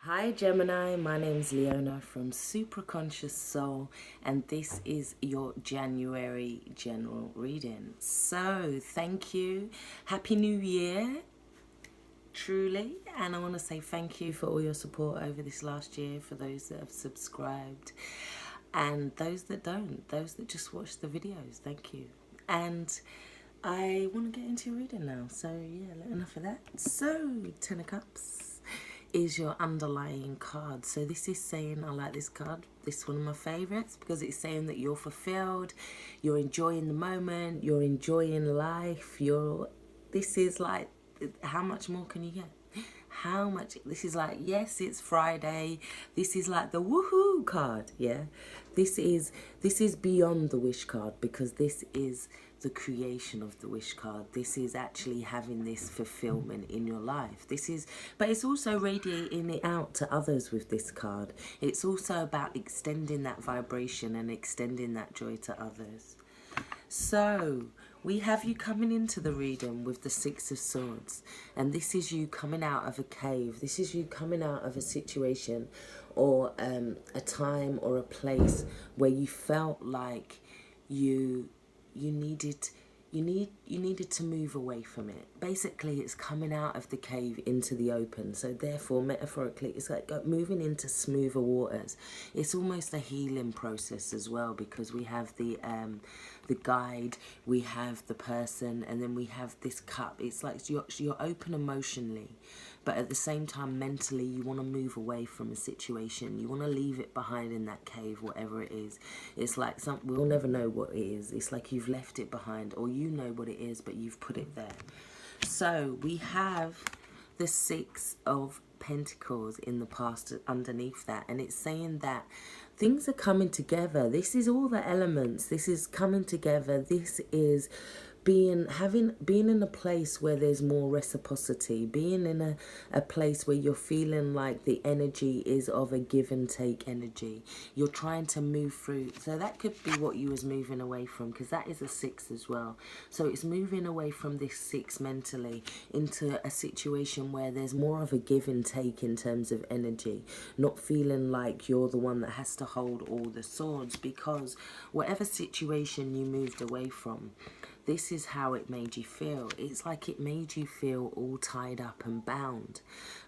Hi Gemini, my name's Leona from Supra ConsciousSoul, and this is your January general reading. So thank you, Happy New Year, truly, and I want to say thank you for all your support over this last year, for those that have subscribed and those that don't, those that just watch the videos, thank you. And I want to get into your reading now, so yeah, enough of that. So, Ten of Cups is your underlying card. So this is saying, I like this card, this is one of my favorites, because it's saying that you're fulfilled, you're enjoying the moment, you're enjoying life, this is like, how much more can you get? How much? This is like, yes, it's Friday, this is like the woohoo card. Yeah, this is beyond the wish card, because this is the creation of the wish card. This is actually having this fulfillment in your life. But it's also radiating it out to others with this card. It's also about extending that vibration and extending that joy to others. So, we have you coming into the reading with the Six of Swords. And this is you coming out of a cave. This is you coming out of a situation or a time or a place where you felt like you needed to move away from it. Basically, it's coming out of the cave into the open. So therefore, metaphorically, it's like moving into smoother waters. It's almost a healing process as well, because we have the guide, we have the person, and then we have this cup. It's like you're open emotionally, but at the same time mentally you want to move away from a situation. You want to leave it behind in that cave, whatever it is. It's like we'll never know what it is. It's like you've left it behind, or you know what it is, but you've put it there. So we have the Six of Pentacles in the past underneath that, and it's saying that things are coming together. This is all the elements. This is coming together. This is being in a place where there's more reciprocity, being in a place where you're feeling like the energy is of a give and take energy. You're trying to move through. So that could be what you was moving away from, because that is a six as well. So it's moving away from this six mentally into a situation where there's more of a give and take in terms of energy, not feeling like you're the one that has to hold all the swords, because whatever situation you moved away from, this is how it made you feel. It's like it made you feel all tied up and bound.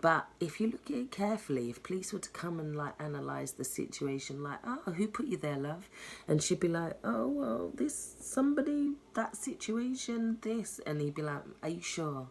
But if you look at it carefully, if police were to come and like analyse the situation, like, oh, who put you there, love? And she'd be like, oh, well, somebody, that situation, this. And he'd be like, are you sure?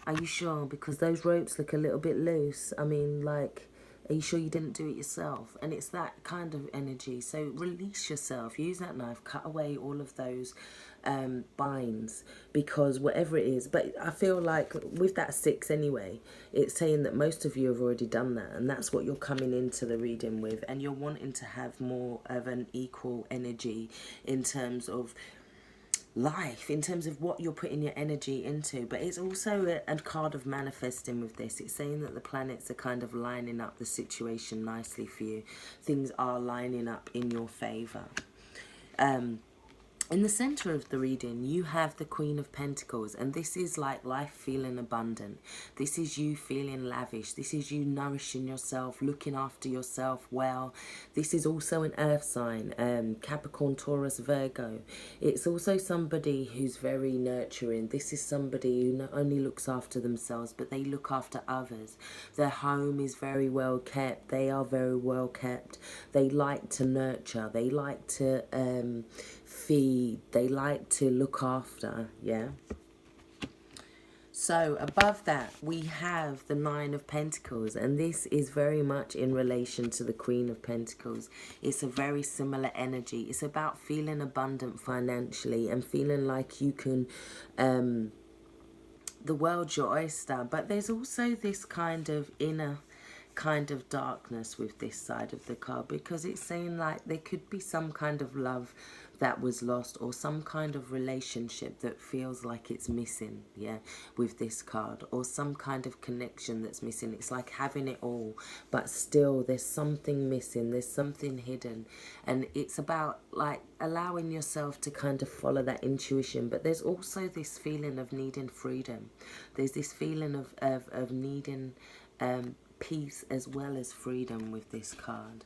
Are you sure? Because those ropes look a little bit loose. I mean, like, are you sure you didn't do it yourself? And it's that kind of energy. So release yourself. Use that knife. Cut away all of those binds, because whatever it is. But I feel like with that six anyway, it's saying that most of you have already done that. And that's what you're coming into the reading with. And you're wanting to have more of an equal energy in terms of life, in terms of what you're putting your energy into. But it's also a card of manifesting with this. It's saying that the planets are kind of lining up the situation nicely for you. Things are lining up in your favor. In the center of the reading, you have the Queen of Pentacles, and this is like life feeling abundant. This is you feeling lavish. This is you nourishing yourself, looking after yourself well. This is also an earth sign, Capricorn, Taurus, Virgo. It's also somebody who's very nurturing. This is somebody who not only looks after themselves, but they look after others. Their home is very well kept. They are very well kept. They like to nurture. They like to feed, they like to look after. Yeah. So above that we have the Nine of Pentacles, and this is very much in relation to the Queen of Pentacles. It's a very similar energy. It's about feeling abundant financially and feeling like you can the world's your oyster. But there's also this kind of inner kind of darkness with this side of the card, because it's saying like there could be some kind of love that was lost, or some kind of relationship that feels like it's missing, yeah, with this card, or some kind of connection that's missing. It's like having it all, but still there's something missing, there's something hidden. And it's about like allowing yourself to kind of follow that intuition. But there's also this feeling of needing freedom. There's this feeling of needing peace as well as freedom with this card.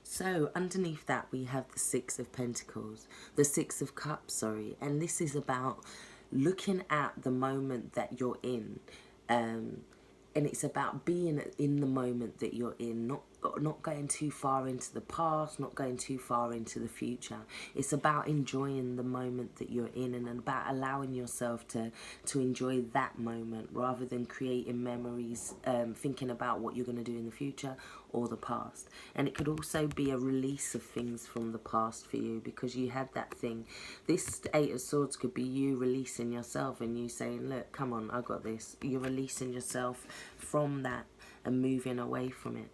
So underneath that we have the Six of Pentacles, the Six of Cups, sorry, and this is about looking at the moment that you're in, and it's about being in the moment that you're in, not going too far into the past, not going too far into the future. It's about enjoying the moment that you're in, and about allowing yourself to enjoy that moment rather than creating memories, thinking about what you're going to do in the future or the past. And it could also be a release of things from the past for you, because you had that thing. This Eight of Swords could be you releasing yourself and you saying, look, come on, I got this. You're releasing yourself from that and moving away from it.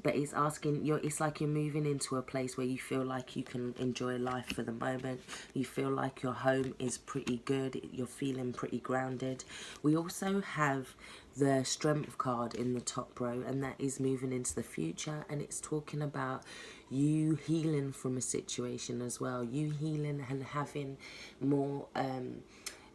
But it's asking, it's like you're moving into a place where you feel like you can enjoy life for the moment. You feel like your home is pretty good. You're feeling pretty grounded. We also have the Strength card in the top row, and that is moving into the future, and it's talking about you healing from a situation as well. You healing and having more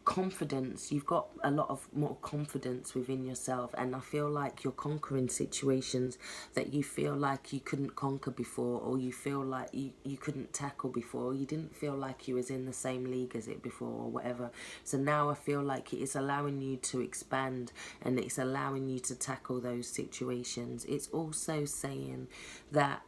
confidence. You've got a lot of more confidence within yourself, and I feel like you're conquering situations that you feel like you couldn't conquer before, or you feel like you couldn't tackle before. You didn't feel like you was in the same league as it before or whatever. So now I feel like it's allowing you to expand, and it's allowing you to tackle those situations. It's also saying that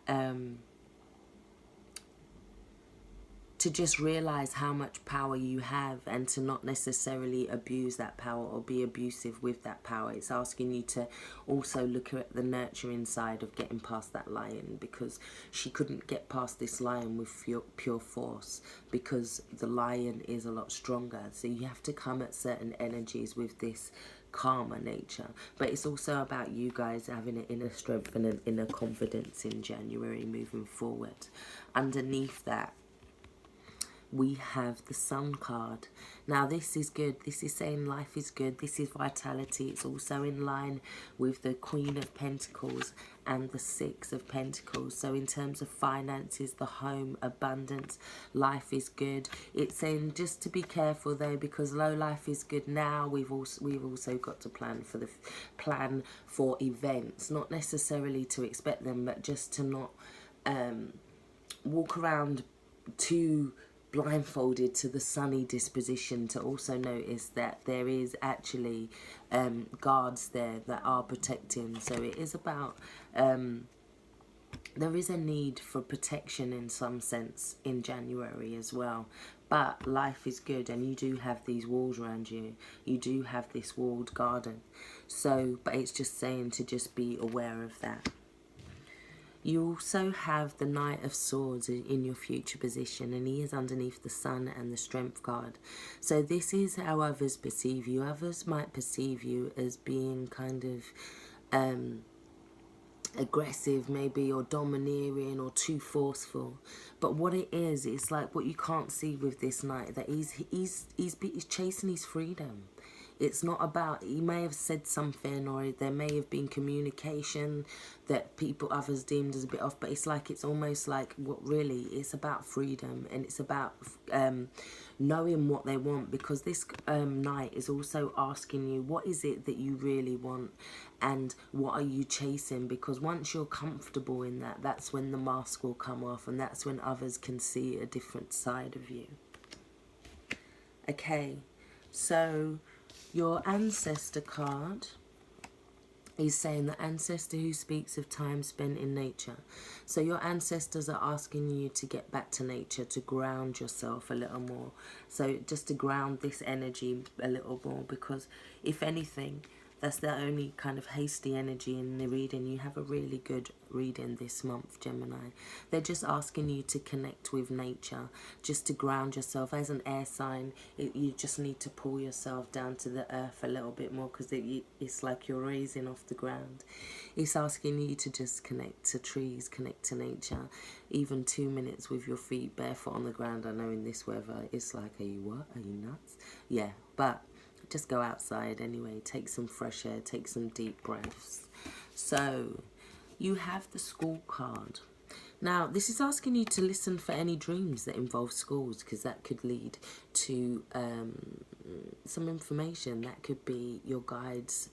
to just realize how much power you have, and to not necessarily abuse that power or be abusive with that power. It's asking you to also look at the nurturing side of getting past that lion, because she couldn't get past this lion with pure force, because the lion is a lot stronger. So you have to come at certain energies with this calmer nature. But it's also about you guys having an inner strength and an inner confidence in January moving forward. Underneath that, we have the Sun card. Now this is good. This is saying life is good. This is vitality. It's also in line with the Queen of Pentacles and the Six of Pentacles. So in terms of finances, the home, abundance, life is good. It's saying just to be careful though, because though life is good now, we've also got to plan for events, not necessarily to expect them, but just to not walk around too blindfolded to the sunny disposition, to also notice that there is actually guards there that are protecting. So it is about there is a need for protection in some sense in January as well. But life is good, and you do have these walls around you. You do have this walled garden. So, but it's just saying to just be aware of that. You also have the Knight of Swords in your future position, and he is underneath the Sun and the Strength card. So this is how others perceive you. Others might perceive you as being kind of aggressive maybe, or domineering, or too forceful. But what it is, it's like what you can't see with this Knight, that he's chasing his freedom. It's not about, he may have said something, or there may have been communication that others deemed as a bit off, but it's like, it's almost like, what really, it's about freedom, and it's about knowing what they want, because this Knight is also asking you, what is it that you really want, and what are you chasing? Because once you're comfortable in that, that's when the mask will come off, and that's when others can see a different side of you. Okay, so your Ancestor card is saying the ancestor who speaks of time spent in nature. So your ancestors are asking you to get back to nature, to ground yourself a little more. So just to ground this energy a little more, because if anything, that's the only kind of hasty energy in the reading. You have a really good reading this month, Gemini. They're just asking you to connect with nature, just to ground yourself. As an air sign, you just need to pull yourself down to the earth a little bit more, because it's like you're raising off the ground. It's asking you to just connect to trees, connect to nature. Even 2 minutes with your feet barefoot on the ground. I know in this weather, it's like, are you what? Are you nuts? Yeah, but just go outside anyway, take some fresh air, take some deep breaths. So you have the School card. Now, this is asking you to listen for any dreams that involve schools, because that could lead to some information. That could be your guides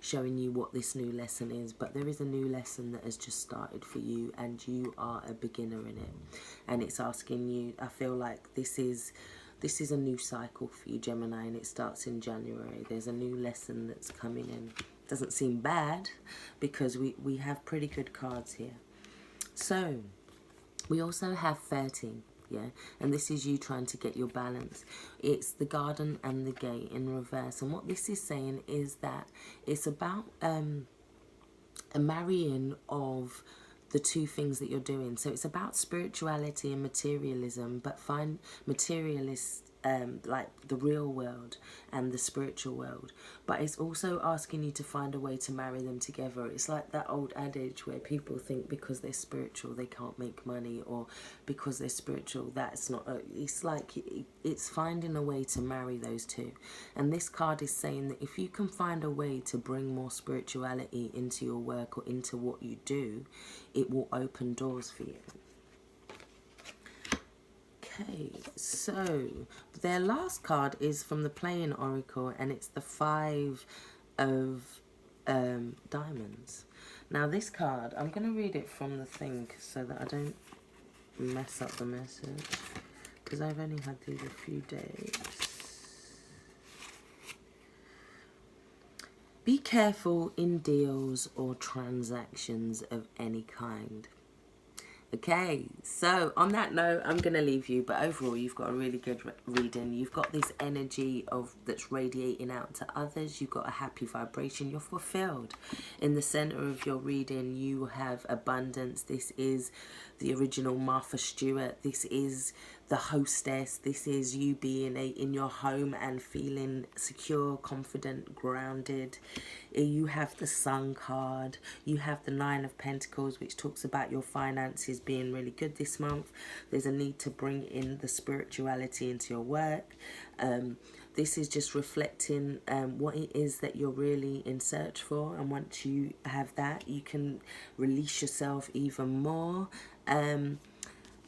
showing you what this new lesson is. But there is a new lesson that has just started for you, and you are a beginner in it. And it's asking you, I feel like this is a new cycle for you, Gemini, and it starts in January. There's a new lesson that's coming in. Doesn't seem bad, because we have pretty good cards here. So, we also have 13, yeah? And this is you trying to get your balance. It's the garden and the gate in reverse. And what this is saying is that it's about a marrying of the two things that you're doing. So it's about spirituality and materialism, but find materialist, like the real world and the spiritual world. But it's also asking you to find a way to marry them together. It's like that old adage where people think because they're spiritual they can't make money, or because they're spiritual that's not it's like it's finding a way to marry those two. And this card is saying that if you can find a way to bring more spirituality into your work or into what you do, it will open doors for you. Okay, so their last card is from the Playing Oracle, and it's the 5 of diamonds. Now this card, I'm going to read it from the thing so that I don't mess up the message, because I've only had these a few days. Be careful in deals or transactions of any kind. Okay, so on that note, I'm going to leave you, but overall you've got a really good reading. You've got this energy of that's radiating out to others. You've got a happy vibration. You're fulfilled. In the center of your reading, you have abundance. This is the original Martha Stewart. This is the hostess. This is you being in your home and feeling secure, confident, grounded. You have the Sun card. You have the 9 of Pentacles, which talks about your finances being really good this month. There's a need to bring in the spirituality into your work. This is just reflecting what it is that you're really in search for. And once you have that, you can release yourself even more.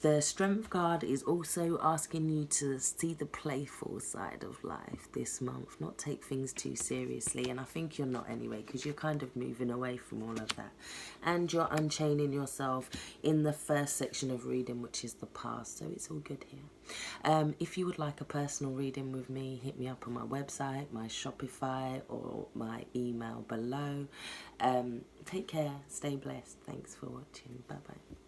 The Strength card is also asking you to see the playful side of life this month, not take things too seriously. And I think you're not anyway, because you're kind of moving away from all of that. And you're unchaining yourself in the first section of reading, which is the past. So it's all good here. If you would like a personal reading with me, hit me up on my website, my Shopify, or my email below. Take care. Stay blessed. Thanks for watching. Bye-bye.